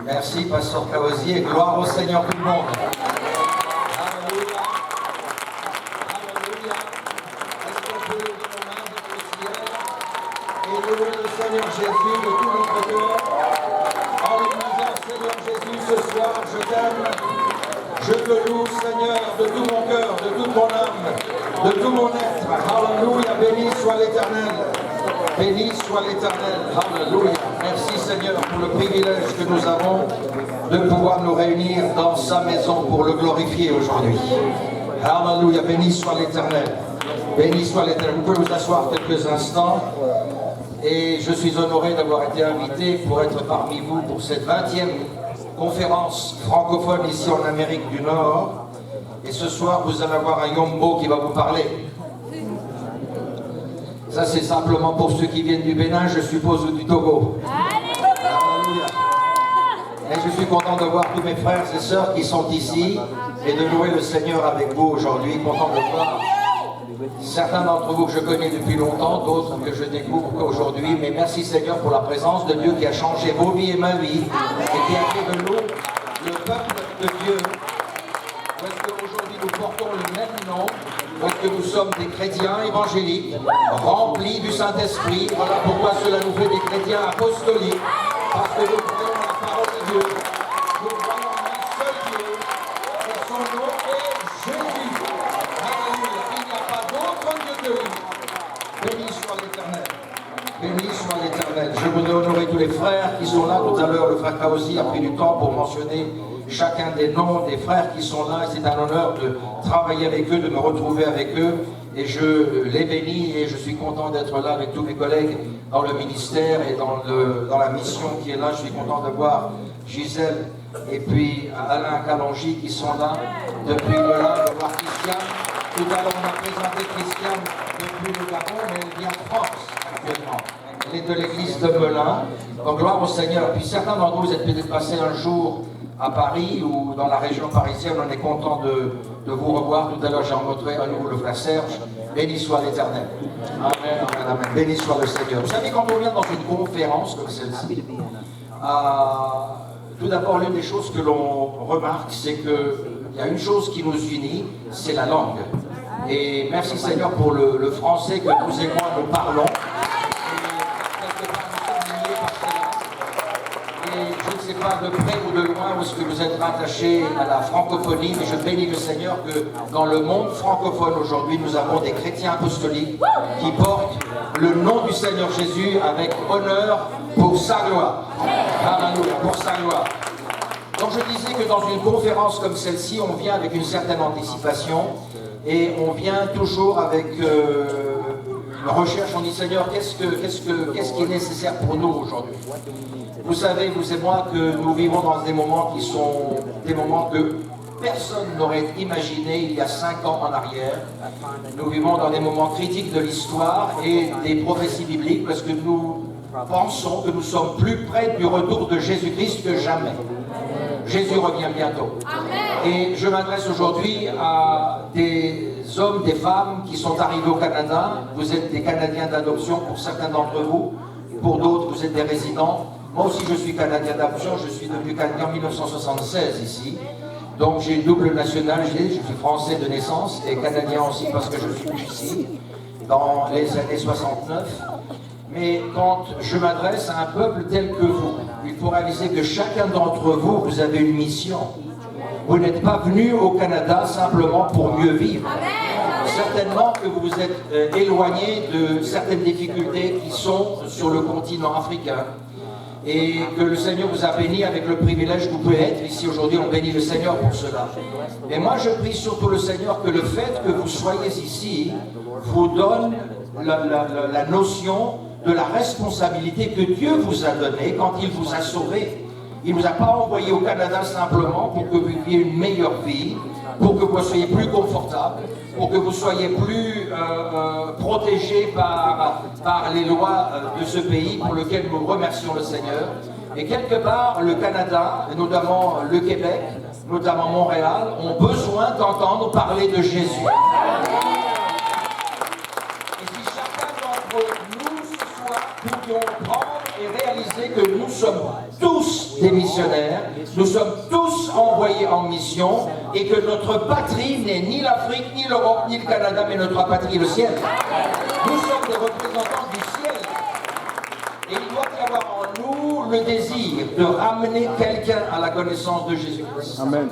Merci, Pasteur Kawazi, et gloire au Seigneur tout le monde. Alléluia. Alléluia. Est-ce qu'on peut lever nos mains vers le ciel et louer le Seigneur Jésus de tout notre cœur en lui disant, Seigneur Jésus, ce soir, je t'aime. Je te loue, Seigneur, de tout mon cœur, de toute mon âme, de tout mon être. Alléluia. Béni soit l'Éternel. Béni soit l'Éternel. Alléluia. Merci Seigneur pour le privilège que nous avons de pouvoir nous réunir dans sa maison pour le glorifier aujourd'hui. Alléluia. Béni soit l'Éternel. Béni soit l'Éternel. Vous pouvez vous asseoir quelques instants. Et je suis honoré d'avoir été invité pour être parmi vous pour cette 20e conférence francophone ici en Amérique du Nord. Et ce soir, vous allez avoir un Yombo qui va vous parler. Ça, c'est simplement pour ceux qui viennent du Bénin, je suppose, ou du Togo. Alléluia. Et je suis content de voir tous mes frères et sœurs qui sont ici et de louer le Seigneur avec vous aujourd'hui. Content de voir certains d'entre vous que je connais depuis longtemps, d'autres que je découvre aujourd'hui. Mais merci Seigneur pour la présence de Dieu qui a changé vos vies et ma vie et qui a fait de nous le peuple de Dieu. Parce qu'aujourd'hui nous portons le même nom. Parce que nous sommes des chrétiens évangéliques, remplis du Saint-Esprit. Voilà pourquoi cela nous fait des chrétiens apostoliques. Parce que nous croyons en la parole de Dieu. Nous croyons en un seul Dieu. Et son nom est Jésus. Alléluia. Il n'y a pas d'autre Dieu que lui. Béni soit l'Éternel. Béni soit l'Éternel. Je voudrais honorer tous les frères qui sont là. Tout à l'heure, le frère Kaosi a pris du temps pour mentionner chacun des noms des frères qui sont là, et c'est un honneur de travailler avec eux, de me retrouver avec eux, et je les bénis, et je suis content d'être là avec tous mes collègues dans le ministère et dans la mission qui est là. Je suis content de voir Gisèle et puis Alain Calongi qui sont là depuis Melun, de voir Christiane. Tout à l'heure on a présenté Christiane depuis le Gabon, mais elle vient de France actuellement. Elle est de l'église de Melun, donc gloire au Seigneur. Puis certains d'entre vous êtes peut-être passés un jour à Paris ou dans la région parisienne, on est content de vous revoir. Tout à l'heure, j'ai rencontré à nouveau le frère Serge. Béni soit l'Éternel. Amen, amen, amen. Béni soit le Seigneur. Vous savez, quand on vient dans une conférence comme celle-ci, tout d'abord, l'une des choses que l'on remarque, c'est qu'il y a une chose qui nous unit, c'est la langue. Et merci Seigneur pour le français que vous et moi nous parlons. Je ne sais pas de près ou de loin où est-ce que vous êtes rattachés à la francophonie, mais je bénis le Seigneur que dans le monde francophone aujourd'hui, nous avons des chrétiens apostoliques qui portent le nom du Seigneur Jésus avec honneur pour sa gloire. Alléluia, pour sa gloire. Donc je disais que dans une conférence comme celle-ci, on vient avec une certaine anticipation et on vient toujours avec une recherche. On dit Seigneur, qu'est-ce qui est nécessaire pour nous aujourd'hui? Vous savez, vous et moi, que nous vivons dans des moments qui sont des moments que personne n'aurait imaginé il y a 5 ans en arrière. Nous vivons dans des moments critiques de l'histoire et des prophéties bibliques parce que nous pensons que nous sommes plus près du retour de Jésus-Christ que jamais. Jésus revient bientôt. Et je m'adresse aujourd'hui à des hommes, des femmes qui sont arrivés au Canada. Vous êtes des Canadiens d'adoption pour certains d'entre vous. Pour d'autres, vous êtes des résidents. Moi aussi, je suis Canadien d'adoption. Je suis devenu Canadien en 1976 ici. Donc, j'ai une double nationalité. Je suis français de naissance et Canadien aussi parce que je suis ici dans les années 69. Mais quand je m'adresse à un peuple tel que vous, il faut réaliser que chacun d'entre vous, vous avez une mission. Vous n'êtes pas venu au Canada simplement pour mieux vivre. Certainement que vous vous êtes éloigné de certaines difficultés qui sont sur le continent africain. Et que le Seigneur vous a béni avec le privilège que vous pouvez être ici aujourd'hui. On bénit le Seigneur pour cela. Et moi, je prie surtout le Seigneur que le fait que vous soyez ici vous donne la notion de la responsabilité que Dieu vous a donnée quand il vous a sauvé. Il ne vous a pas envoyé au Canada simplement pour que vous viviez une meilleure vie, pour que vous soyez plus confortable, pour que vous soyez plus protégé par les lois de ce pays pour lequel nous remercions le Seigneur. Et quelque part, le Canada, et notamment le Québec, notamment Montréal, ont besoin d'entendre parler de Jésus. Et si chacun d'entre nous ce soir pouvions prendre et réaliser que nous sommes tous des missionnaires. Nous sommes tous envoyés en mission et que notre patrie n'est ni l'Afrique, ni l'Europe, ni le Canada, mais notre patrie, le ciel. Nous sommes des représentants du ciel. Et il doit y avoir en nous le désir de ramener quelqu'un à la connaissance de Jésus-Christ. Amen.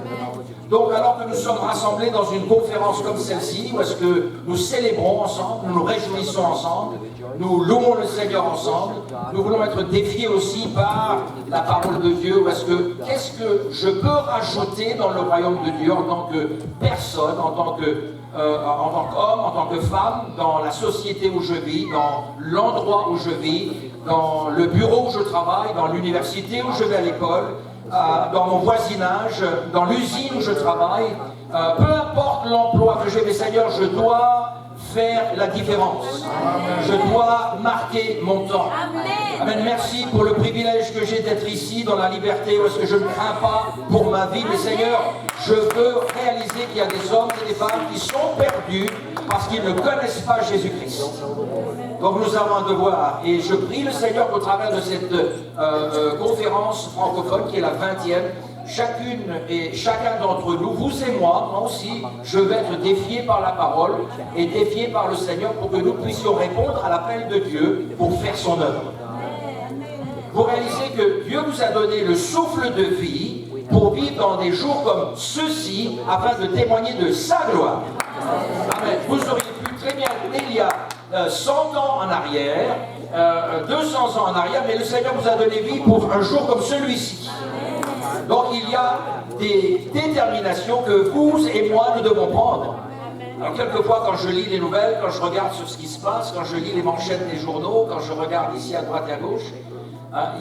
Donc alors que nous sommes rassemblés dans une conférence comme celle-ci, où est-ce que nous célébrons ensemble, nous nous réjouissons ensemble, nous louons le Seigneur ensemble, nous voulons être défiés aussi par la parole de Dieu, parce que qu'est-ce que je peux rajouter dans le royaume de Dieu en tant que personne, en tant qu'homme, en tant que femme, dans la société où je vis, dans l'endroit où je vis, dans le bureau où je travaille, dans l'université où je vais à l'école, dans mon voisinage, dans l'usine où je travaille, peu importe l'emploi que j'ai, mais Seigneur, je dois faire la différence. Je dois marquer mon temps. Amen. Merci pour le privilège que j'ai d'être ici dans la liberté, où est-ce que je ne crains pas pour ma vie, mais Seigneur, je veux réaliser qu'il y a des hommes et des femmes qui sont perdus parce qu'ils ne connaissent pas Jésus-Christ. Donc nous avons un devoir, et je prie le Seigneur qu'au travers de cette conférence francophone qui est la 20e, chacune et chacun d'entre nous, vous et moi aussi, je vais être défié par la parole et défié par le Seigneur pour que nous puissions répondre à l'appel de Dieu pour faire son œuvre. Vous réalisez que Dieu nous a donné le souffle de vie pour vivre dans des jours comme ceux-ci afin de témoigner de sa gloire. Amen. Vous auriez pu très bien il y a 100 ans en arrière, 200 ans en arrière, mais le Seigneur vous a donné vie pour un jour comme celui-ci. Donc il y a des déterminations que vous et moi nous devons prendre. Alors quelquefois quand je lis les nouvelles, quand je regarde sur ce qui se passe, quand je lis les manchettes des journaux, quand je regarde ici à droite et à gauche,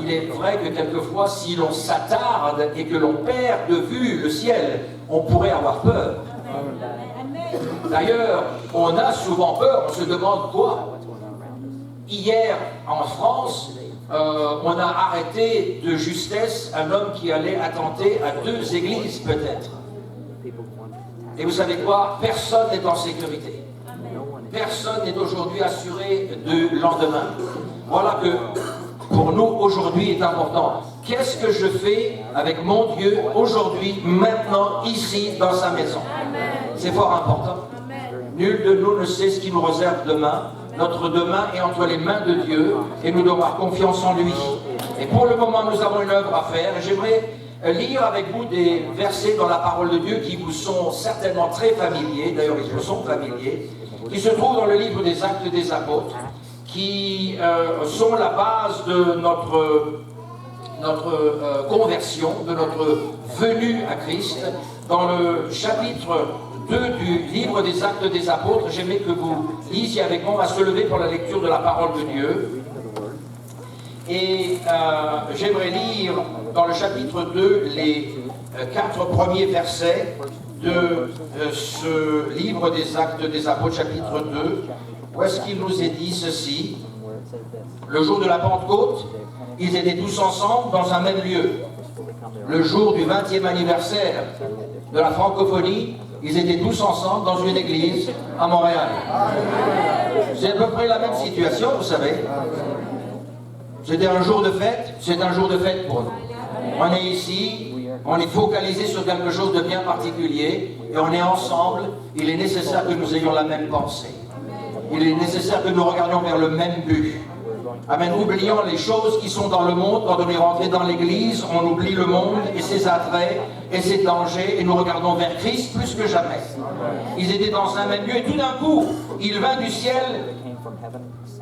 il est vrai que quelquefois si l'on s'attarde et que l'on perd de vue le ciel, on pourrait avoir peur. D'ailleurs, on a souvent peur, on se demande quoi. Hier, en France, on a arrêté de justesse un homme qui allait attenter à 2 églises, peut-être. Et vous savez quoi? Personne n'est en sécurité. Personne n'est aujourd'hui assuré de lendemain. Voilà que, pour nous, aujourd'hui est important. Qu'est-ce que je fais avec mon Dieu aujourd'hui, maintenant, ici, dans sa maison? C'est fort important. Nul de nous ne sait ce qui nous réserve demain. Notre demain est entre les mains de Dieu et nous devons avoir confiance en lui. Et pour le moment, nous avons une œuvre à faire. J'aimerais lire avec vous des versets dans la parole de Dieu qui vous sont certainement très familiers, d'ailleurs ils vous sont familiers, qui se trouvent dans le livre des Actes des Apôtres, qui sont la base de notre conversion, de notre venue à Christ. Dans le chapitre 2 du livre des Actes des Apôtres, j'aimerais que vous lisiez avec moi, on va se lever pour la lecture de la parole de Dieu. Et j'aimerais lire dans le chapitre 2 les 4 premiers versets de ce livre des Actes des Apôtres, chapitre 2, où est-ce qu'il nous est dit ceci? Le jour de la Pentecôte, ils étaient tous ensemble dans un même lieu. Le jour du 20e anniversaire de la francophonie, ils étaient tous ensemble dans une église à Montréal. C'est à peu près la même situation, vous savez. C'était un jour de fête, c'est un jour de fête pour nous. On est ici, on est focalisé sur quelque chose de bien particulier, et on est ensemble. Il est nécessaire que nous ayons la même pensée. Il est nécessaire que nous regardions vers le même but. Amen. Oublions les choses qui sont dans le monde. Quand on est rentré dans l'église, on oublie le monde et ses attraits et ses dangers, et nous regardons vers Christ plus que jamais. Ils étaient dans un même lieu, et tout d'un coup, il vint du ciel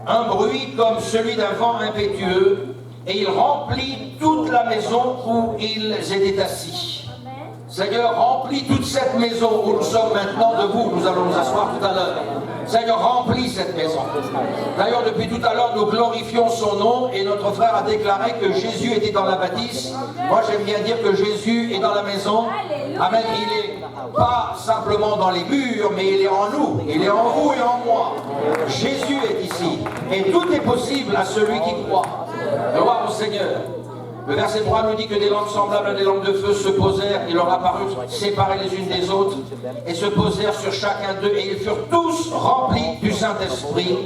un bruit comme celui d'un vent impétueux, et il remplit toute la maison où ils étaient assis. Seigneur, remplis toute cette maison où nous sommes maintenant debout. Nous allons nous asseoir tout à l'heure. Seigneur, remplis cette maison. D'ailleurs, depuis tout à l'heure, nous glorifions son nom, et notre frère a déclaré que Jésus était dans la bâtisse. Moi, j'aime bien dire que Jésus est dans la maison. Amen. Il n'est pas simplement dans les murs, mais il est en nous. Il est en vous et en moi. Jésus est ici. Et tout est possible à celui qui croit. Gloire au Seigneur. Le verset 3 nous dit que des lampes semblables à des lampes de feu se posèrent, et leur apparurent séparées les unes des autres, et se posèrent sur chacun d'eux, et ils furent tous remplis du Saint-Esprit,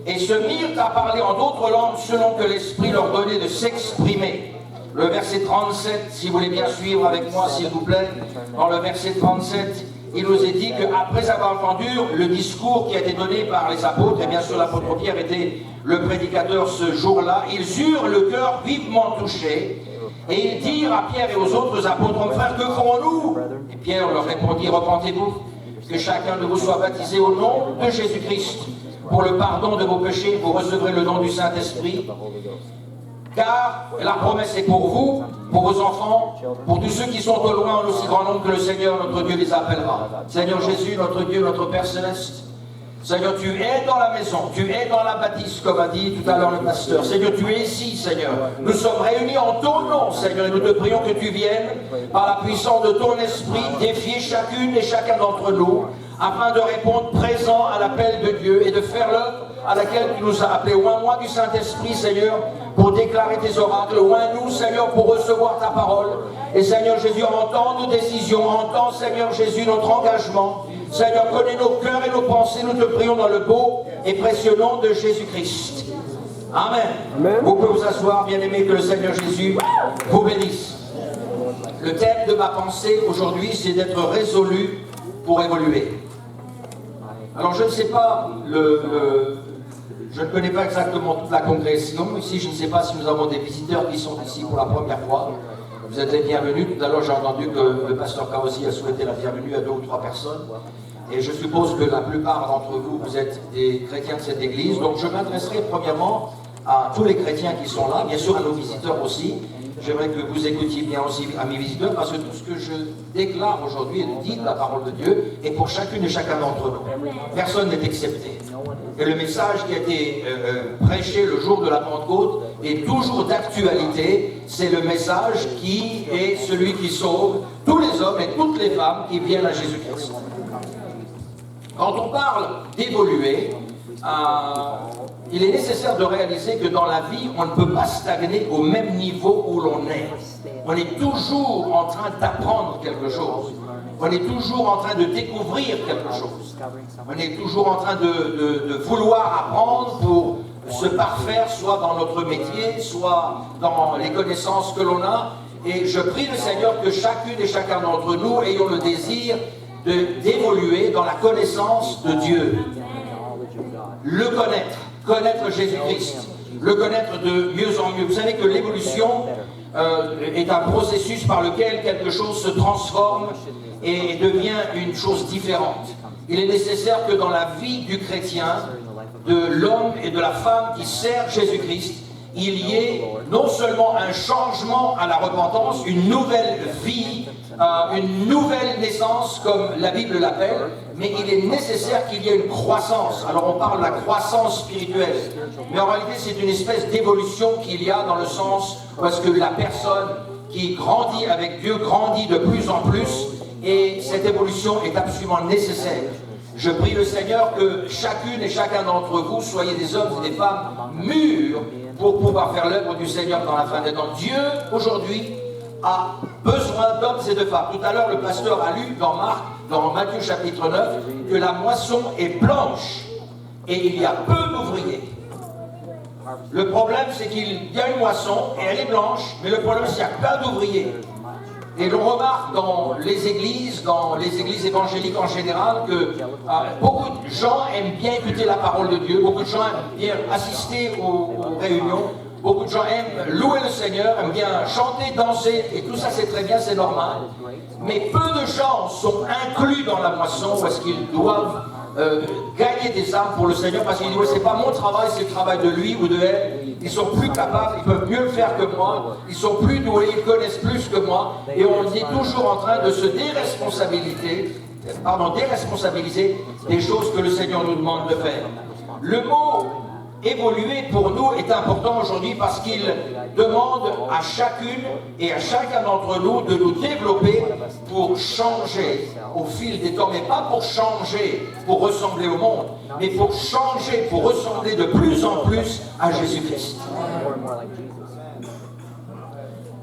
et se mirent à parler en d'autres langues selon que l'Esprit leur donnait de s'exprimer. Le verset 37, si vous voulez bien suivre avec moi, s'il vous plaît. Dans le verset 37, il nous est dit qu'après avoir entendu le discours qui a été donné par les apôtres, et bien sûr l'apôtre Pierre était le prédicateur ce jour-là, ils eurent le cœur vivement touché, et ils dirent à Pierre et aux autres apôtres, mon frère, que ferons-nous? Et Pierre leur répondit, repentez-vous, que chacun de vous soit baptisé au nom de Jésus-Christ, pour le pardon de vos péchés, vous recevrez le don du Saint-Esprit. Car la promesse est pour vous, pour vos enfants, pour tous ceux qui sont au loin en aussi grand nombre que le Seigneur, notre Dieu, les appellera. Seigneur Jésus, notre Dieu, notre Père Céleste, Seigneur, tu es dans la maison, tu es dans la bâtisse, comme a dit tout à l'heure le pasteur. Seigneur, tu es ici, Seigneur. Nous sommes réunis en ton nom, Seigneur, et nous te prions que tu viennes, par la puissance de ton esprit, défier chacune et chacun d'entre nous, afin de répondre présent à l'appel de Dieu et de faire l'œuvre à laquelle tu nous as appelés. Oins-moi du Saint-Esprit, Seigneur, pour déclarer tes oracles. Oins-nous, Seigneur, pour recevoir ta parole. Et Seigneur Jésus, entends nos décisions, entends, Seigneur Jésus, notre engagement. Seigneur, connais nos cœurs et nos pensées, nous te prions dans le beau et précieux nom de Jésus-Christ. Amen. Amen. Vous pouvez vous asseoir, bien-aimés, que le Seigneur Jésus vous bénisse. Le thème de ma pensée aujourd'hui, c'est d'être résolu pour évoluer. Alors je ne sais pas, je ne connais pas exactement toute la congrégation. Ici, je ne sais pas si nous avons des visiteurs qui sont ici pour la première fois. Vous êtes les bienvenus. Tout à l'heure, j'ai entendu que le pasteur Kaosi a souhaité la bienvenue à 2 ou 3 personnes. Et je suppose que la plupart d'entre vous, vous êtes des chrétiens de cette église. Donc je m'adresserai premièrement à tous les chrétiens qui sont là, bien sûr à nos visiteurs aussi. J'aimerais que vous écoutiez bien aussi à mes visiteurs, parce que tout ce que je déclare aujourd'hui et dit de la parole de Dieu est pour chacune et chacun d'entre nous. Personne n'est excepté. Et le message qui a été prêché le jour de la Pentecôte est toujours d'actualité. C'est le message qui est celui qui sauve tous les hommes et toutes les femmes qui viennent à Jésus-Christ. Quand on parle d'évoluer, il est nécessaire de réaliser que dans la vie, on ne peut pas stagner au même niveau où l'on est. On est toujours en train d'apprendre quelque chose. On est toujours en train de découvrir quelque chose. On est toujours en train de vouloir apprendre pour se parfaire, soit dans notre métier, soit dans les connaissances que l'on a. Et je prie le Seigneur que chacune et chacun d'entre nous ayons le désir d'évoluer dans la connaissance de Dieu. Le connaître Jésus-Christ, le connaître de mieux en mieux. Vous savez que l'évolution est un processus par lequel quelque chose se transforme et devient une chose différente. Il est nécessaire que dans la vie du chrétien, de l'homme et de la femme qui sert Jésus-Christ, il y ait non seulement un changement à la repentance, une nouvelle vie, une nouvelle naissance, comme la Bible l'appelle, mais il est nécessaire qu'il y ait une croissance. Alors on parle de la croissance spirituelle, mais en réalité c'est une espèce d'évolution qu'il y a dans le sens parce que la personne qui grandit avec Dieu grandit de plus en plus, et cette évolution est absolument nécessaire. Je prie le Seigneur que chacune et chacun d'entre vous soyez des hommes et des femmes mûrs pour pouvoir faire l'œuvre du Seigneur dans la fin des temps. Dieu, aujourd'hui, a besoin d'hommes et de femmes. Tout à l'heure, le pasteur a lu dans Marc, dans Matthieu chapitre 9, que la moisson est blanche et il y a peu d'ouvriers. Le problème, c'est qu'il y a une moisson et elle est blanche, mais le problème, c'est qu'il y a plein d'ouvriers. Et l'on remarque dans les églises évangéliques en général, que beaucoup de gens aiment bien écouter la parole de Dieu, beaucoup de gens aiment bien assister aux réunions, beaucoup de gens aiment louer le Seigneur, aiment bien chanter, danser, et tout ça c'est très bien, c'est normal. Mais peu de gens sont inclus dans la moisson parce qu'ils doivent gagner des âmes pour le Seigneur, parce qu'ils disent, c'est pas mon travail, c'est le travail de lui ou de elle. Ils sont plus capables, ils peuvent mieux le faire que moi, ils sont plus doués, ils connaissent plus que moi, et on est toujours en train de se déresponsabiliser des choses que le Seigneur nous demande de faire. Le mot évoluer pour nous est important aujourd'hui parce qu'il demande à chacune et à chacun d'entre nous de nous développer pour changer au fil des temps, mais pas pour changer pour ressembler au monde, mais pour changer, pour ressembler de plus en plus à Jésus-Christ.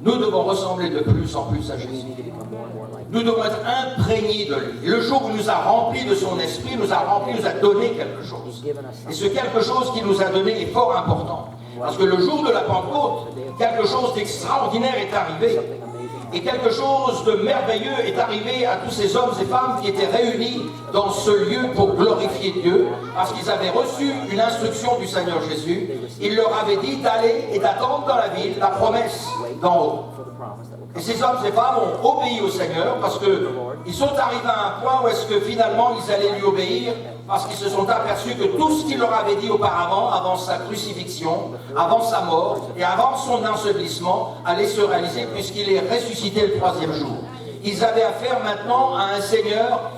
Nous devons ressembler de plus en plus à Jésus. Nous devons être imprégnés de lui. Et le jour où il nous a remplis de son esprit, nous a donné quelque chose. Et ce quelque chose qu'il nous a donné est fort important. Parce que le jour de la Pentecôte, quelque chose d'extraordinaire est arrivé. Et quelque chose de merveilleux est arrivé à tous ces hommes et femmes qui étaient réunis dans ce lieu pour glorifier Dieu, parce qu'ils avaient reçu une instruction du Seigneur Jésus. Il leur avait dit d'aller et d'attendre dans la ville la promesse d'en haut. Et ces hommes et femmes ont obéi au Seigneur parce qu'ils sont arrivés à un point où est-ce que finalement ils allaient lui obéir, parce qu'ils se sont aperçus que tout ce qu'il leur avait dit auparavant, avant sa crucifixion, avant sa mort et avant son ensevelissement, allait se réaliser puisqu'il est ressuscité le 3e jour. Ils avaient affaire maintenant à un Seigneur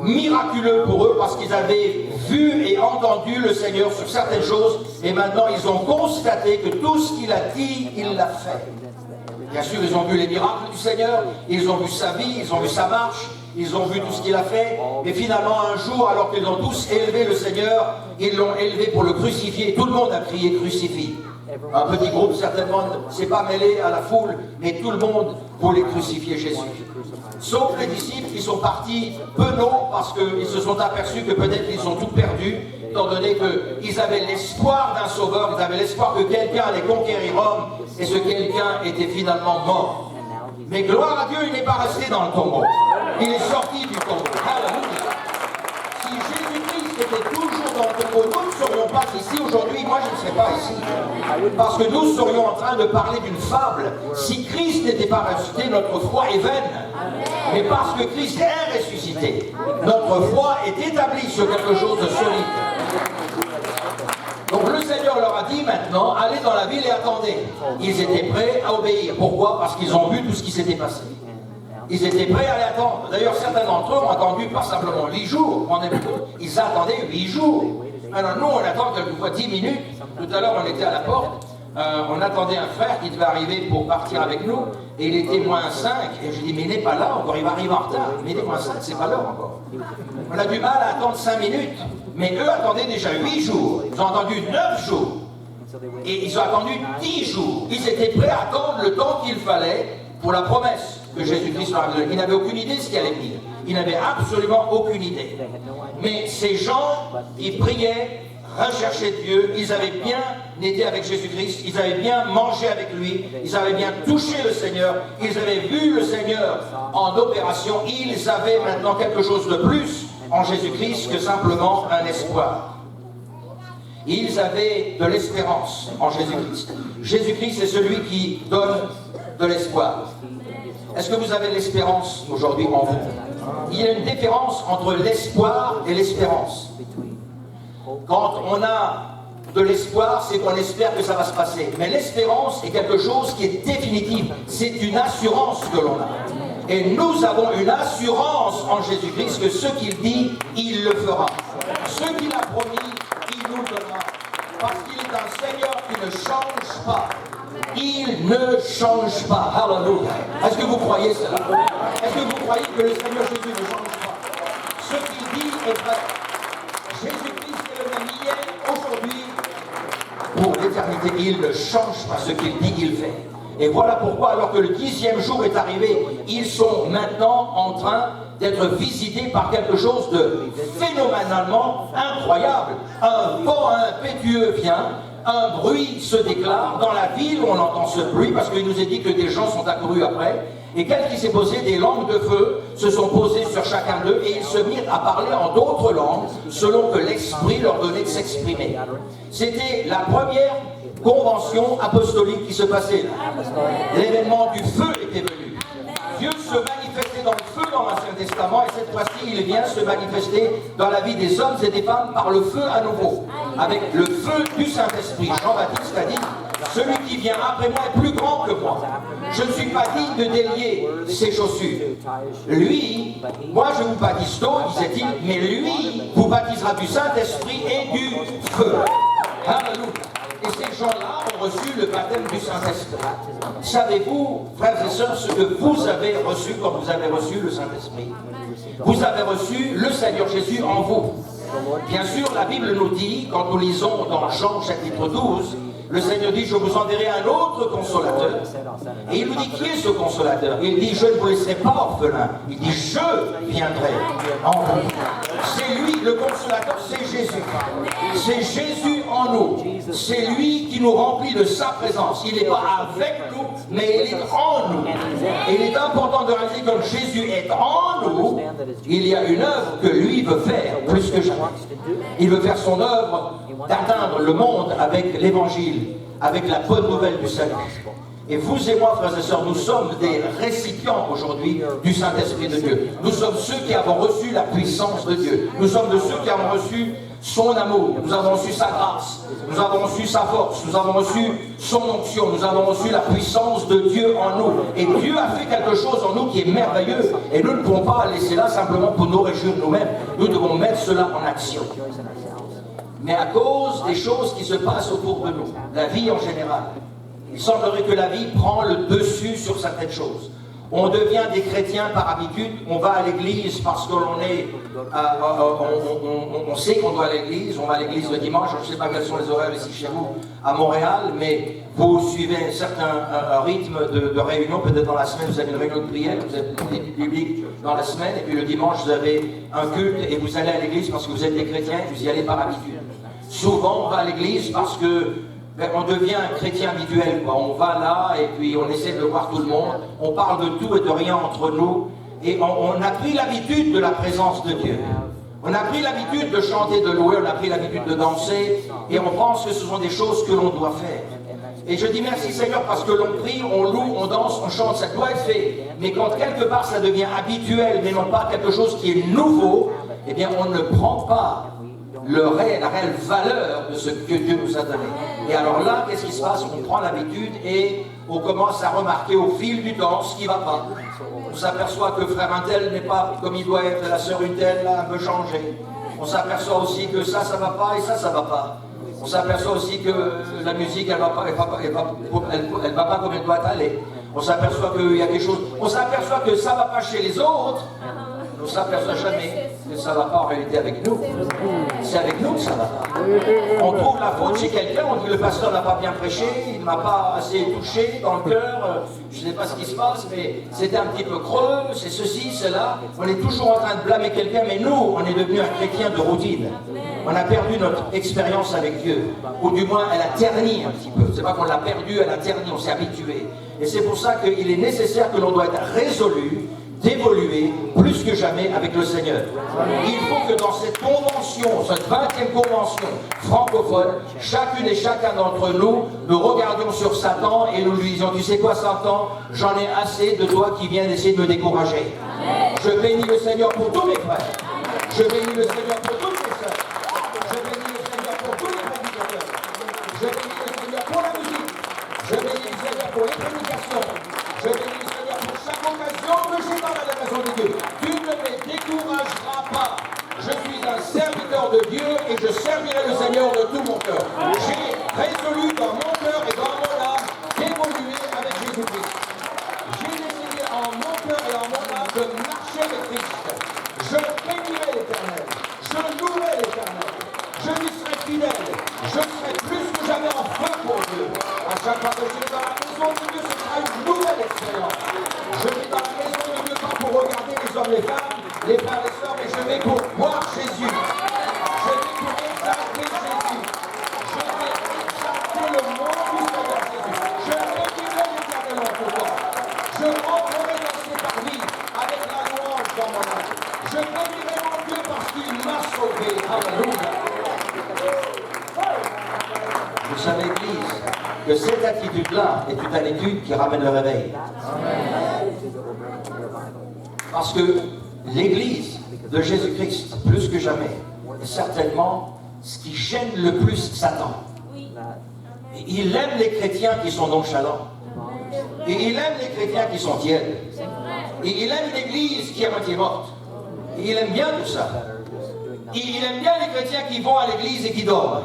miraculeux pour eux parce qu'ils avaient vu et entendu le Seigneur sur certaines choses et maintenant ils ont constaté que tout ce qu'il a dit, il l'a fait. Bien sûr, ils ont vu les miracles du Seigneur, ils ont vu sa vie, ils ont vu sa marche, ils ont vu tout ce qu'il a fait. Et finalement, un jour, alors qu'ils ont tous élevé le Seigneur, ils l'ont élevé pour le crucifier. Tout le monde a crié crucifie. Un petit groupe, certainement, ne s'est pas mêlé à la foule, mais tout le monde voulait crucifier Jésus. Sauf les disciples qui sont partis penauds parce qu'ils se sont aperçus que peut-être ils ont tout perdu, étant donné qu'ils avaient l'espoir d'un sauveur, ils avaient l'espoir que quelqu'un allait conquérir Rome, et ce quelqu'un était finalement mort. Mais gloire à Dieu, il n'est pas resté dans le tombeau. Il est sorti du tombeau. Alléluia. Si Jésus-Christ était toujours dans le tombeau, nous ne serions pas ici aujourd'hui. Moi, je ne serais pas ici. Parce que nous serions en train de parler d'une fable. Si Christ n'était pas ressuscité, notre foi est vaine. Mais parce que Christ est ressuscité, notre foi est établie sur quelque chose de solide. Donc le Seigneur leur a dit maintenant, allez dans la ville et attendez. Ils étaient prêts à obéir. Pourquoi? Parce qu'ils ont vu tout ce qui s'était passé. Ils étaient prêts à aller attendre. D'ailleurs, certains d'entre eux ont attendu pas simplement 8 jours. Ils attendaient 8 jours. Alors nous, on attend quelquefois 10 minutes. Tout à l'heure, on était à la porte. On attendait un frère qui devait arriver pour partir avec nous. Et il était moins 5. Et je dis, mais il n'est pas là encore. Il va arriver en retard. Mais il est moins 5, c'est pas l'heure encore. On a du mal à attendre 5 minutes. Mais eux attendaient déjà 8 jours. Ils ont attendu 9 jours. Et ils ont attendu 10 jours. Ils étaient prêts à attendre le temps qu'il fallait pour la promesse que Jésus-Christ leur avait donnée. Ils n'avaient aucune idée de ce qu'il allait dire. Ils n'avaient absolument aucune idée. Mais ces gens, ils priaient, recherchaient Dieu, ils avaient bien été avec Jésus-Christ, ils avaient bien mangé avec lui, ils avaient bien touché le Seigneur, ils avaient vu le Seigneur en opération, ils avaient maintenant quelque chose de plus en Jésus-Christ que simplement un espoir. Ils avaient de l'espérance en Jésus-Christ. Jésus-Christ est celui qui donne de l'espoir. Est-ce que vous avez l'espérance aujourd'hui en vous? Il y a une différence entre l'espoir et l'espérance. Quand on a de l'espoir, c'est qu'on espère que ça va se passer. Mais l'espérance est quelque chose qui est définitif. C'est une assurance que l'on a. Et nous avons une assurance en Jésus-Christ que ce qu'il dit, il le fera. Ce qu'il a promis, il nous le donnera. Parce qu'il est un Seigneur qui ne change pas. Il ne change pas. Alléluia. Est-ce que vous croyez cela? Est-ce que vous croyez que le Seigneur Jésus ne change pas? Ce qu'il dit est vrai. Jésus-Christ est le même hier, aujourd'hui, pour l'éternité. Il ne change pas. Ce qu'il dit, il fait. Et voilà pourquoi, alors que le 10e jour est arrivé, ils sont maintenant en train d'être visités par quelque chose de phénoménalement incroyable. Un vent impétueux vient, un bruit se déclare. Dans la ville, on entend ce bruit parce qu'il nous est dit que des gens sont accourus après. Et qu'est-ce qui s'est posé? Des langues de feu se sont posées sur chacun d'eux et ils se mirent à parler en d'autres langues selon que l'Esprit leur donnait de s'exprimer. C'était la première convention apostolique qui se passait là. L'événement du feu était venu. Dieu se manifestait dans le feu dans l'Ancien Testament et cette fois-ci il vient se manifester dans la vie des hommes et des femmes par le feu à nouveau, avec le feu du Saint-Esprit. Jean-Baptiste a dit, celui qui vient après moi est plus grand que moi. Je ne suis pas digne de délier ses chaussures. Lui, moi je vous baptise d'eau, disait-il, mais lui vous baptisera du Saint-Esprit et du feu. Alléluia. Et ces gens-là ont reçu le baptême du Saint-Esprit. Savez-vous, frères et sœurs, ce que vous avez reçu quand vous avez reçu le Saint-Esprit? Vous avez reçu le Seigneur Jésus en vous. Bien sûr, la Bible nous dit, quand nous lisons dans Jean chapitre 12, le Seigneur dit, je vous enverrai un autre consolateur. Et il nous dit, qui est ce consolateur? Il dit, je ne vous laisserai pas orphelin. Il dit, je viendrai en vous. C'est lui, le consolateur, c'est Jésus. C'est Jésus en nous. C'est lui qui nous remplit de sa présence. Il n'est pas avec nous, mais il est en nous. Et il est important de réaliser que quand Jésus est en nous, il y a une œuvre que lui veut faire plus que jamais. Il veut faire son œuvre d'atteindre le monde avec l'évangile, avec la bonne nouvelle du salut. Et vous et moi, frères et sœurs, nous sommes des récipients aujourd'hui du Saint-Esprit de Dieu. Nous sommes ceux qui avons reçu la puissance de Dieu. Nous sommes de ceux qui avons reçu son amour. Nous avons reçu sa grâce. Nous avons reçu sa force. Nous avons reçu son onction. Nous avons reçu la puissance de Dieu en nous. Et Dieu a fait quelque chose en nous qui est merveilleux. Et nous ne pouvons pas laisser là simplement pour nous réjouir nous-mêmes. Nous devons mettre cela en action. Mais à cause des choses qui se passent autour de nous, la vie en général, il semblerait que la vie prend le dessus sur certaines choses. On devient des chrétiens par habitude, on va à l'église parce que on sait qu'on doit à l'église, on va à l'église le dimanche, je ne sais pas quels sont les horaires ici chez vous à Montréal, mais vous suivez un certain rythme de réunion, peut-être dans la semaine vous avez une réunion de prière, vous avez une étude biblique dans la semaine, et puis le dimanche vous avez un culte et vous allez à l'église parce que vous êtes des chrétiens, vous y allez par habitude. Souvent on va à l'église parce que on devient un chrétien habituel, quoi. On va là et puis on essaie de voir tout le monde, on parle de tout et de rien entre nous, et on a pris l'habitude de la présence de Dieu. On a pris l'habitude de chanter, de louer, on a pris l'habitude de danser, et on pense que ce sont des choses que l'on doit faire. Et je dis merci Seigneur parce que l'on prie, on loue, on danse, on chante, ça doit être fait. Mais quand quelque part ça devient habituel, mais non pas quelque chose qui est nouveau, eh bien on ne prend pas la réelle valeur de ce que Dieu nous a donné. Et alors là, qu'est-ce qui se passe? On prend l'habitude et on commence à remarquer au fil du temps ce qui ne va pas. On s'aperçoit que frère un tel n'est pas comme il doit être, la sœur une telle a un peu changé. On s'aperçoit aussi que ça ne va pas et ça ne va pas. On s'aperçoit aussi que la musique, elle va pas comme elle doit aller. On s'aperçoit qu'il y a des choses. On s'aperçoit que ça ne va pas chez les autres. On ne s'aperçoit jamais que ça ne va pas en réalité avec nous. C'est avec nous que ça va pas. On trouve la faute chez quelqu'un, on dit le pasteur n'a pas bien prêché, il ne m'a pas assez touché dans le cœur, je ne sais pas ce qui se passe, mais c'était un petit peu creux, c'est ceci, c'est là. On est toujours en train de blâmer quelqu'un, mais nous, on est devenu un chrétien de routine. On a perdu notre expérience avec Dieu, ou du moins elle a terni un petit peu. C'est pas qu'on l'a perdu, elle a terni, on s'est habitué. Et c'est pour ça qu'il est nécessaire que l'on doit être résolu d'évoluer plus que jamais avec le Seigneur. Il faut que dans cette convention, cette 20e convention francophone, chacune et chacun d'entre nous, nous regardions sur Satan et nous lui disions, tu sais quoi Satan, j'en ai assez de toi qui viens d'essayer de me décourager. Je bénis le Seigneur pour tous mes frères. Je bénis le Seigneur pour toutes mes sœurs. Je bénis le Seigneur pour tous les prédicateurs. Je bénis le Seigneur pour la musique. Je bénis le Seigneur pour les prédications. Je bénis le Seigneur pour chaque occasion que j'ai dans la maison de Dieu. Tu ne me décourageras pas. Je suis un serviteur de Dieu et je servirai le Seigneur de tout mon cœur. J'ai résolu dans mon cœur et dans mon âme d'évoluer avec Jésus-Christ. J'ai décidé en mon cœur et en mon âme de marcher avec Christ. Je bénirai l'Éternel. Je louerai l'Éternel. Je lui serai fidèle. Je serai plus que jamais en feu pour Dieu. À chaque fois que je vais dans la maison de Dieu, ce sera une nouvelle expérience. Je vais dans la maison de Dieu pas pour regarder les hommes, les femmes, les frères et sœurs, mais je vais pour voir Jésus. Je vais pour exalter Jésus. Je vais exalter le nom du Seigneur Jésus. Je bénirai l'Éternel en tout temps. Je rentrerai dans ses parvis avec la louange dans mon âme. Je bénirai mon Dieu parce qu'il m'a sauvé. Alléluia. Vous savez, Église, que cette attitude-là est une attitude qui ramène le réveil. Parce que l'Église de Jésus-Christ, plus que jamais, est certainement ce qui gêne le plus Satan. Et il aime les chrétiens qui sont nonchalants. Et il aime les chrétiens qui sont tièdes. Et il aime l'Église qui est à moitié morte. Et il aime bien tout ça. Et il aime bien les chrétiens qui vont à l'église et qui dorment.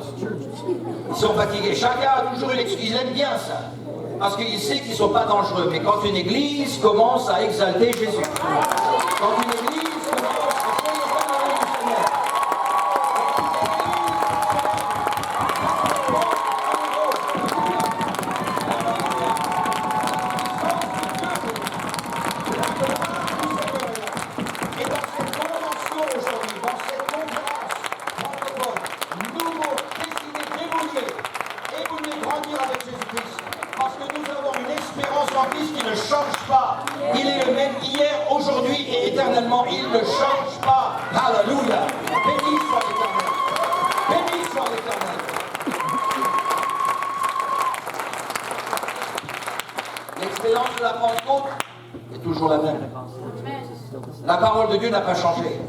Ils sont fatigués. Chacun a toujours une excuse. Il aime bien ça. Parce qu'il sait qu'ils ne sont pas dangereux. Mais quand une église commence à exalter Jésus, quand une église commence à célébrer le nom du Seigneur, change pas. Il est le même hier, aujourd'hui et éternellement. Il ne change pas. Alléluia. Béni soit l'Éternel. Béni soit l'Éternel. L'expérience de la Pentecôte est toujours la même. La parole de Dieu n'a pas changé.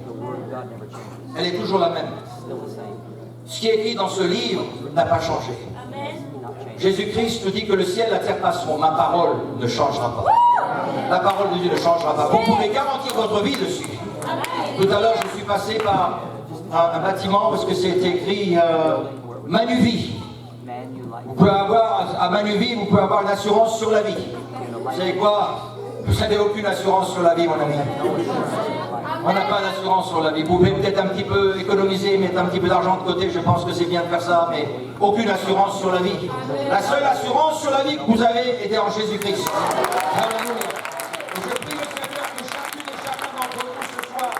Elle est toujours la même. Ce qui est écrit dans ce livre n'a pas changé. Jésus-Christ nous dit que le ciel et la terre passeront. Ma parole ne changera pas. La parole de Dieu ne changera pas. Vous pouvez garantir votre vie dessus. Tout à l'heure, je suis passé par un bâtiment parce que c'est écrit Manuvie. Vous pouvez avoir, à Manuvie, vous pouvez avoir une assurance sur la vie. Vous savez quoi? Vous n'avez aucune assurance sur la vie, mon ami. On n'a pas d'assurance sur la vie. Vous pouvez peut-être un petit peu économiser, mettre un petit peu d'argent de côté, je pense que c'est bien de faire ça, mais aucune assurance sur la vie. La seule assurance sur la vie que vous avez était en Jésus-Christ. Alléluia. Je prie le Seigneur que chacune et chacun d'entre vous ce soir,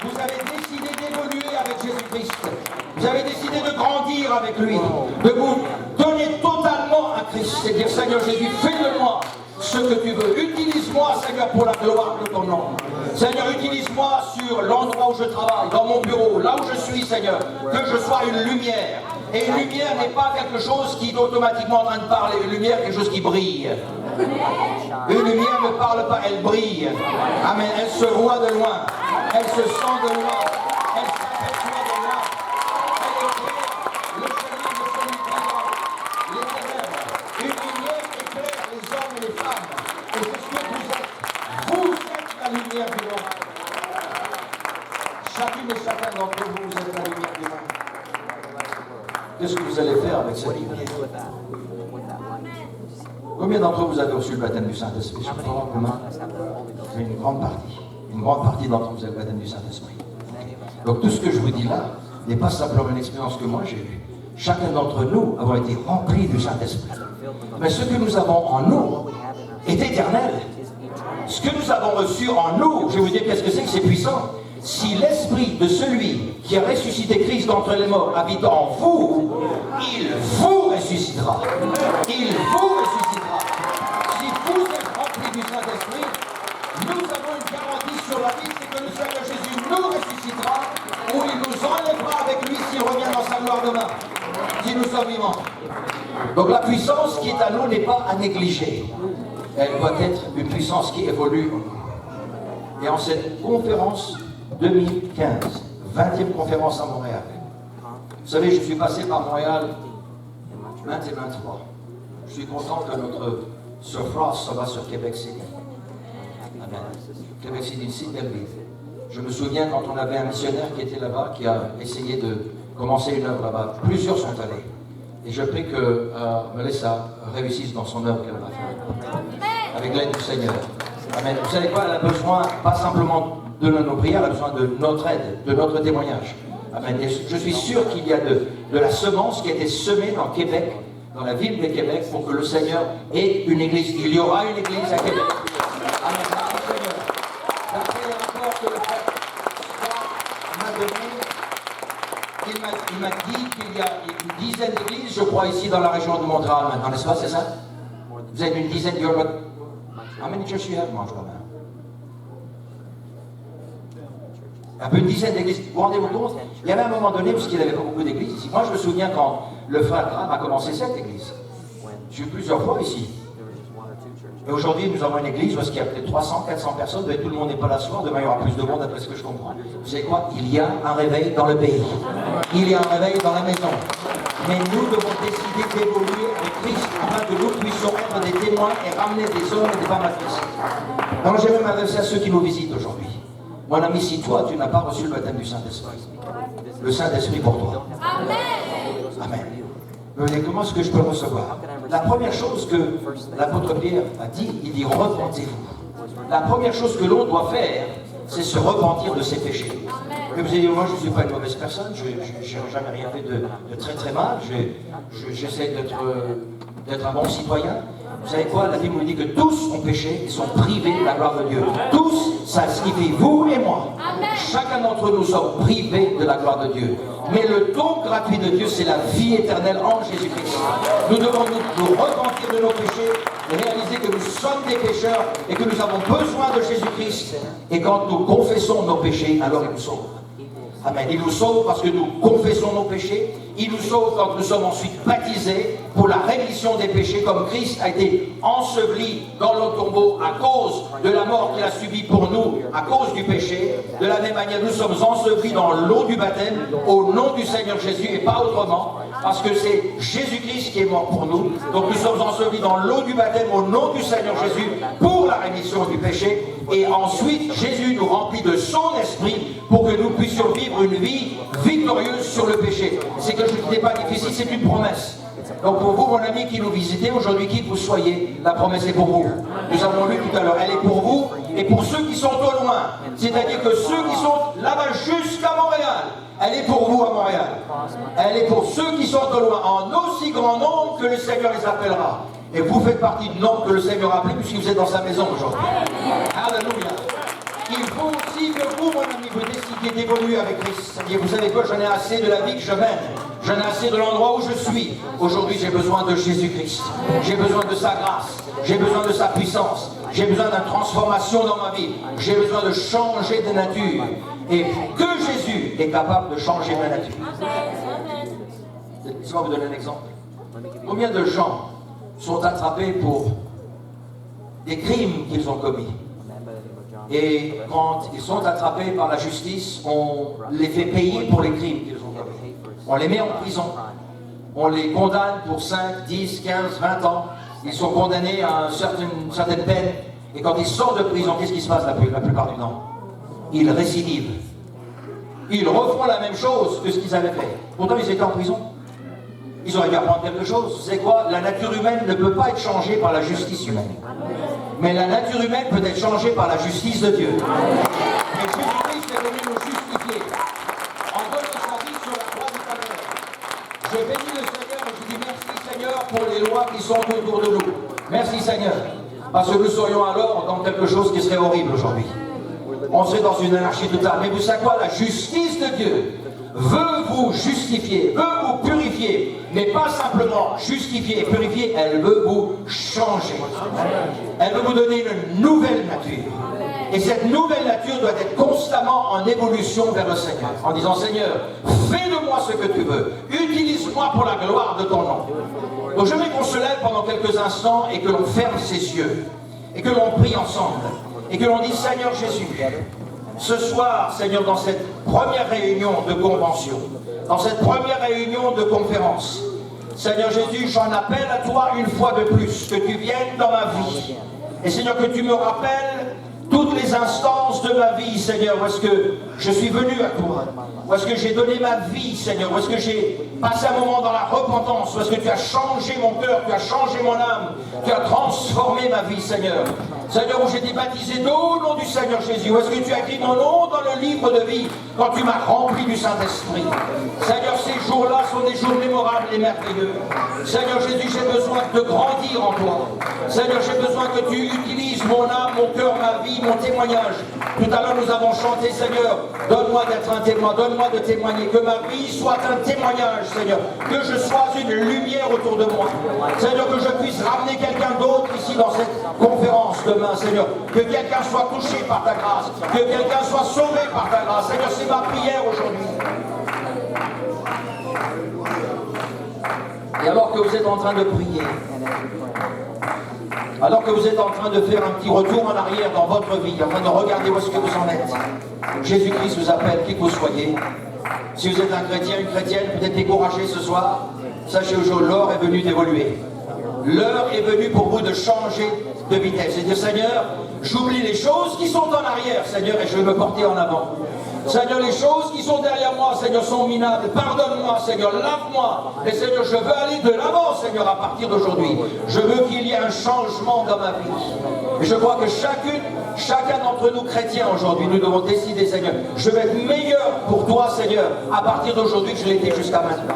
vous avez décidé d'évoluer avec Jésus-Christ. Vous avez décidé de grandir avec lui, de vous donner totalement à Christ et dire Seigneur Jésus, fais de moi ce que tu veux. Utilise-moi, Seigneur, pour la gloire de ton nom. Seigneur, utilise-moi sur l'endroit où je travaille, dans mon bureau, là où je suis, Seigneur, que je sois une lumière. Et une lumière n'est pas quelque chose qui est automatiquement en train de parler. Une lumière est quelque chose qui brille. Une lumière ne parle pas, elle brille. Amen. Elle se voit de loin. Elle se sent de loin. Elle s'aperçoit de loin. Elle éclaire le chemin de celui qui est les ténèbres. Une lumière éclaire les hommes et les femmes. Et c'est ce que vous êtes. Vous êtes la lumière du monde. Chacune et chacun d'entre vous, vous êtes la lumière du monde. Qu'est-ce que vous allez faire avec cette lumière? Combien d'entre vous avez reçu le baptême du Saint-Esprit? C'est une grande partie. Une grande partie d'entre vous avez le baptême du Saint-Esprit. Donc tout ce que je vous dis là n'est pas simplement une expérience que moi j'ai eue. Chacun d'entre nous avons été remplis du Saint-Esprit. Mais ce que nous avons en nous est éternel. Ce que nous avons reçu en nous, je vais vous dire qu'est-ce que c'est puissant. Si l'esprit de celui qui a ressuscité Christ d'entre les morts habite en vous, il vous ressuscitera. Il vous ressuscitera. Si vous êtes remplis du Saint-Esprit, nous avons une garantie sur la vie, c'est que le Seigneur Jésus nous ressuscitera, ou il nous enlèvera avec lui s'il revient dans sa gloire demain, si nous sommes vivants. Donc la puissance qui est à nous n'est pas à négliger. Elle doit être une puissance qui évolue. Et en cette conférence 2015, 20e conférence à Montréal. Vous savez, je suis passé par Montréal 20 et 23. Je suis content que notre Sir Frost va sur Québec City. Amen. Québec City, une site belle ville. Je me souviens quand on avait un missionnaire qui était là-bas, qui a essayé de commencer une œuvre là-bas. Plusieurs sont allés. Et je prie que Melissa réussisse dans son œuvre qu'elle va faire. Avec l'aide du Seigneur. Amen. Vous savez quoi, elle a besoin, pas simplement de nos prières, elle a besoin de notre aide, de notre témoignage. Amen. Et je suis sûr qu'il y a de la semence qui a été semée dans Québec, dans la ville de Québec, pour que le Seigneur ait une église. Il y aura une église à Québec. Amen. Merci Seigneur. D'après les rapports que le frère m'a donné, il m'a dit qu'il y a une dizaine d'églises, je crois, ici dans la région de Montréal maintenant, n'est-ce pas, c'est ça? Vous êtes une dizaine d'euros. How many churches you have, Montreal now? Un peu une dizaine d'églises. Vous vous rendez-vous compte? Il y avait un moment donné où il n'y avait pas beaucoup d'églises ici. Moi, je me souviens quand le frère Graham a commencé cette église. Je suis plusieurs fois ici. Et aujourd'hui, nous avons une église où il y a peut-être 300, 400 personnes. Mais tout le monde n'est pas là ce soir. Demain, il y aura plus de monde, d'après ce que je comprends. Vous savez quoi? Il y a un réveil dans le pays. Il y a un réveil dans la maison. Mais nous devons décider d'évoluer avec Christ afin que nous puissions être des témoins et ramener des hommes et des femmes à Christ. Alors, j'ai même adressé à ceux qui nous visitent aujourd'hui. Mon ami, si toi, tu n'as pas reçu le baptême du Saint-Esprit, le Saint-Esprit pour toi. Amen. Amen. Mais comment est-ce que je peux le recevoir? La première chose que l'apôtre Pierre a dit, il dit repentez-vous. La première chose que l'on doit faire, c'est se repentir de ses péchés. Que vous ayez dit, moi je ne suis pas une mauvaise personne, je n'ai jamais rien fait de très très mal, j'essaie d'être un bon citoyen, Vous savez quoi? La Bible nous dit que tous ont péché et sont privés de la gloire de Dieu. Tous, ça signifie vous et moi. Chacun d'entre nous sommes privés de la gloire de Dieu. Mais le don gratuit de Dieu, c'est la vie éternelle en Jésus-Christ. Nous devons nous repentir de nos péchés, réaliser que nous sommes des pécheurs et que nous avons besoin de Jésus-Christ. Et quand nous confessons nos péchés, alors il nous sauve. Amen. Il nous sauve parce que nous confessons nos péchés. Il nous sauve quand nous sommes ensuite baptisés pour la rémission des péchés, comme Christ a été enseveli dans le tombeau à cause de la mort qu'il a subie pour nous, à cause du péché. De la même manière, nous sommes ensevelis dans l'eau du baptême, au nom du Seigneur Jésus et pas autrement, parce que c'est Jésus-Christ qui est mort pour nous. Donc nous sommes ensevelis dans l'eau du baptême au nom du Seigneur Jésus pour la rémission du péché. Et ensuite, Jésus nous remplit de son esprit pour que nous puissions vivre une vie victorieuse sur le péché. C'est quelque chose qui n'est pas difficile, c'est une promesse. Donc pour vous, mon ami qui nous visitez aujourd'hui, qui que vous soyez, la promesse est pour vous. Nous avons lu tout à l'heure, elle est pour vous et pour ceux qui sont au loin. C'est-à-dire que ceux qui sont là-bas jusqu'à Montréal, elle est pour vous à Montréal. Elle est pour ceux qui sont au loin, en aussi grand nombre que le Seigneur les appellera. Et vous faites partie du nombre que le Seigneur a appelé puisque vous êtes dans sa maison aujourd'hui. Alléluia. Il faut aussi que vous, mon ami, vous décidiez d'évoluer avec Christ. Et vous savez quoi, j'en ai assez de la vie que je mène. J'en ai assez de l'endroit où je suis. Aujourd'hui, j'ai besoin de Jésus-Christ. J'ai besoin de sa grâce. J'ai besoin de sa puissance. J'ai besoin d'une transformation dans ma vie. J'ai besoin de changer de nature. Et que Jésus est capable de changer ma nature. Laissez-moi vous donner un exemple. Combien de gens sont attrapés pour des crimes qu'ils ont commis? Et quand ils sont attrapés par la justice, on les fait payer pour les crimes qu'ils ont commis. On les met en prison. On les condamne pour 5, 10, 15, 20 ans. Ils sont condamnés à une certaine peine. Et quand ils sortent de prison, qu'est-ce qui se passe la plupart du temps? Ils récidivent. Ils refont la même chose que ce qu'ils avaient fait. Pourtant, ils étaient en prison. Ils auraient dû apprendre quelque chose. Vous savez quoi? La nature humaine ne peut pas être changée par la justice humaine. Mais la nature humaine peut être changée par la justice de Dieu. Et Jésus-Christ est venu nous justifier en donnant sa vie sur la croix du Calvaire. Je bénis le Seigneur et je dis merci Seigneur pour les lois qui sont autour de nous. Merci Seigneur. Parce que nous serions alors dans quelque chose qui serait horrible aujourd'hui. On serait dans une anarchie totale. Mais vous savez quoi? La justice de Dieu veut vous justifier, veut vous purifier, mais pas simplement justifier et purifier, elle veut vous changer. Elle veut vous donner une nouvelle nature. Et cette nouvelle nature doit être constamment en évolution vers le Seigneur, en disant Seigneur, fais de moi ce que tu veux, utilise-moi pour la gloire de ton nom. Donc je vais qu'on se lève pendant quelques instants et que l'on ferme ses yeux, et que l'on prie ensemble, et que l'on dise Seigneur Jésus, ce soir, Seigneur, dans cette première réunion de convention, dans cette première réunion de conférence, Seigneur Jésus, j'en appelle à toi une fois de plus, que tu viennes dans ma vie. Et Seigneur, que tu me rappelles toutes les instances de ma vie, Seigneur, où est-ce que je suis venu à toi, où est-ce que j'ai donné ma vie, Seigneur, où est-ce que j'ai passé un moment dans la repentance, où est-ce que tu as changé mon cœur, tu as changé mon âme, tu as transformé ma vie, Seigneur. Seigneur, où j'ai été baptisé au nom du Seigneur Jésus, où est-ce que tu as écrit mon nom dans le livre de vie, quand tu m'as rempli du Saint-Esprit. Seigneur, ces jours-là sont des jours mémorables et merveilleux. Seigneur Jésus, j'ai besoin de grandir en toi. Seigneur, j'ai besoin que tu utilises mon âme, mon cœur, ma vie, mon témoignage. Tout à l'heure, nous avons chanté, Seigneur, donne-moi d'être un témoin, donne-moi de témoigner, que ma vie soit un témoignage, Seigneur, que je sois une lumière autour de moi. Seigneur, que je puisse ramener quelqu'un d'autre ici dans cette conférence demain, Seigneur, que quelqu'un soit touché par ta grâce, que quelqu'un soit sauvé par ta grâce. Seigneur, c'est ma prière aujourd'hui. Et alors que vous êtes en train de prier, alors que vous êtes en train de faire un petit retour en arrière dans votre vie, en train de regarder où est-ce que vous en êtes, Jésus-Christ vous appelle, qui que vous soyez. Si vous êtes un chrétien, une chrétienne, peut-être découragé ce soir, sachez aujourd'hui, l'heure est venue d'évoluer. L'heure est venue pour vous de changer de vitesse. Et dire, Seigneur, j'oublie les choses qui sont en arrière, Seigneur, et je veux me porter en avant. Seigneur, les choses qui sont derrière moi, Seigneur, sont minables. Pardonne-moi, Seigneur, lave-moi. Et Seigneur, je veux aller de l'avant, Seigneur, à partir d'aujourd'hui. Je veux qu'il y ait un changement dans ma vie. Et je crois que chacun d'entre nous chrétiens aujourd'hui, nous devons décider, Seigneur, je vais être meilleur pour toi, Seigneur, à partir d'aujourd'hui que je l'étais jusqu'à maintenant.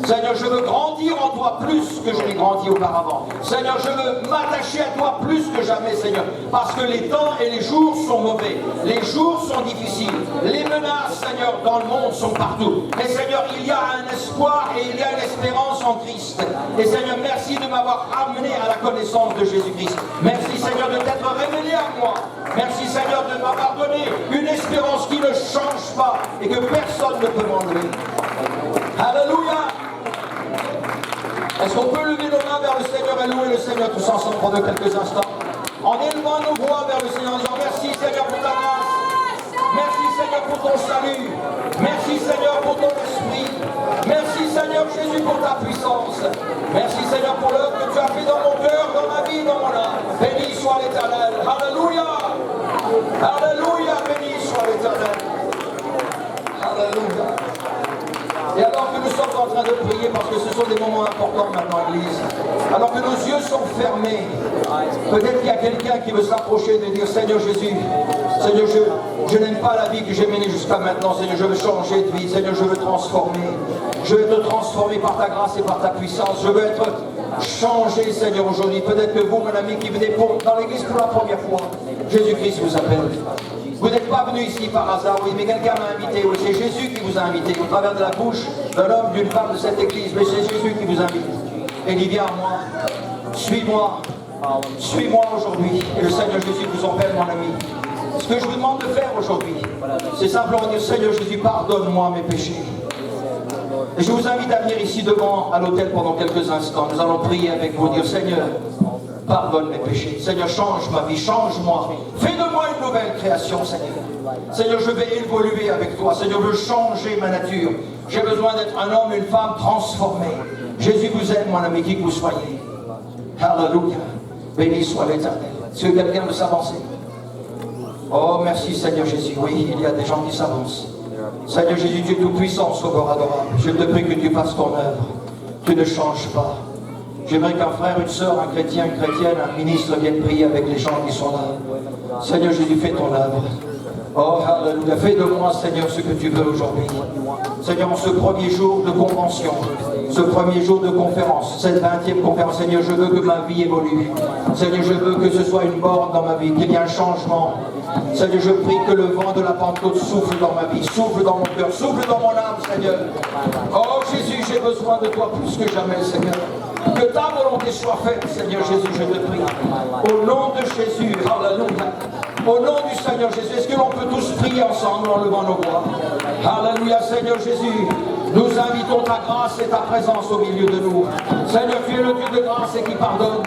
Seigneur, je veux grandir en toi plus que je n'ai grandi auparavant. Seigneur, je veux m'attacher à toi plus que jamais, Seigneur, parce que les temps et les jours sont mauvais, les jours sont difficiles, les menaces, Seigneur, dans le monde sont partout. Mais Seigneur, il y a un espoir et il y a une espérance en Christ. Et Seigneur, merci de m'avoir amené à la connaissance de Jésus-Christ. Merci, Seigneur, de t'être révélé à moi. Merci, Seigneur, de m'avoir donné une espérance qui ne change pas et que personne ne peut m'enlever. Alléluia. Est-ce qu'on peut lever nos mains vers le Seigneur et louer le Seigneur tous ensemble pendant quelques instants, en élevant nos voix vers le Seigneur, en disant merci Seigneur pour ta grâce, merci Seigneur pour ton salut, merci Seigneur pour ton esprit, merci Seigneur Jésus pour ta puissance, merci Seigneur pour l'œuvre que tu as fait dans mon cœur, dans ma vie, dans mon âme. Béni soit l'Éternel. Alléluia. Alléluia, béni soit l'Éternel. Alléluia. Et alors que nous sommes en train de prier, parce que ce sont des moments importants maintenant, Église, alors que nos yeux sont fermés, peut-être qu'il y a quelqu'un qui veut s'approcher et dire, Seigneur Jésus, Seigneur, je n'aime pas la vie que j'ai menée jusqu'à maintenant, Seigneur, je veux changer de vie, Seigneur, je veux transformer, je veux te transformer par ta grâce et par ta puissance, je veux être changé, Seigneur, aujourd'hui. Peut-être que vous, mon ami, qui venez dans l'église pour la première fois, Jésus-Christ vous appelle. Vous n'êtes pas venu ici par hasard, oui, mais quelqu'un m'a invité, oui, c'est Jésus qui vous a invité, au travers de la bouche d'un homme, d'une femme de cette église, mais c'est Jésus qui vous invite. Et il dit, viens à moi, suis-moi aujourd'hui. Et le Seigneur Jésus vous appelle, mon ami. Ce que je vous demande de faire aujourd'hui, c'est simplement dire, Seigneur Jésus, pardonne-moi mes péchés. Et je vous invite à venir ici devant, à l'autel, pendant quelques instants. Nous allons prier avec vous, dire, Seigneur, pardonne mes péchés. Seigneur, change ma vie, change-moi. Fais de moi une nouvelle création, Seigneur. Seigneur, je vais évoluer avec toi. Seigneur, je veux changer ma nature. J'ai besoin d'être un homme, une femme transformée. Jésus vous aime, mon ami, qui que vous soyez. Alléluia. Béni soit l'Éternel. Est-ce que quelqu'un veut s'avancer? Oh, merci Seigneur Jésus. Oui, il y a des gens qui s'avancent. Seigneur Jésus, tu es tout puissant, sauveur adorable. Je te prie que tu fasses ton œuvre. Tu ne changes pas. J'aimerais qu'un frère, une sœur, un chrétien, une chrétienne, un ministre vienne prier avec les gens qui sont là. Seigneur Jésus, fais ton œuvre. Oh, alléluia. Fais de moi, Seigneur, ce que tu veux aujourd'hui. Seigneur, en ce premier jour de convention, ce premier jour de conférence, cette 20e conférence, Seigneur, je veux que ma vie évolue. Seigneur, je veux que ce soit une borne dans ma vie, qu'il y ait un changement. Seigneur, je prie que le vent de la Pentecôte souffle dans ma vie, souffle dans mon cœur, souffle dans mon âme, Seigneur. Oh Jésus, j'ai besoin de toi plus que jamais, Seigneur. Que ta volonté soit faite, Seigneur Jésus, je te prie. Au nom de Jésus, alléluia. Au nom du Seigneur Jésus, est-ce que l'on peut tous prier ensemble en levant nos voix? Alléluia, Seigneur Jésus. Nous invitons ta grâce et ta présence au milieu de nous. Seigneur, tu es le Dieu de grâce et qui pardonne.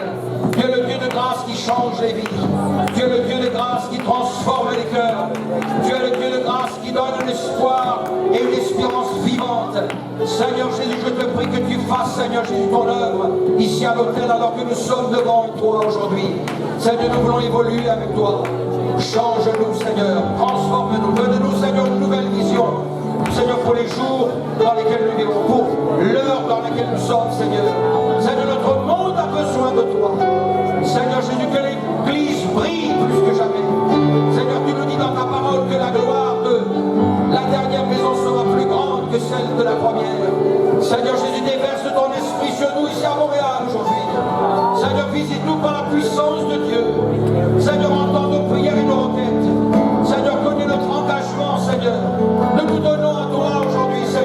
Tu es le Dieu de grâce qui change les vies. Tu es le Dieu de grâce qui transforme les cœurs. Tu es le Dieu de grâce qui donne un espoir et une espérance vivante. Seigneur Jésus, je te prie que tu fasses, Seigneur Jésus, ton œuvre ici à l'autel alors que nous sommes devant toi aujourd'hui. Seigneur, nous voulons évoluer avec toi. Change-nous, Seigneur. Transforme-nous. Donne-nous, Seigneur, une nouvelle vision. Seigneur, pour les jours dans lesquels nous vivons, pour l'heure dans laquelle nous sommes, Seigneur. Seigneur, notre monde a besoin de toi. Seigneur Jésus, que l'Église brille plus que jamais. Seigneur, tu nous dis dans ta parole que la gloire de la dernière maison sera plus grande que celle de la première. Seigneur Jésus, déverse ton esprit sur nous ici à Montréal.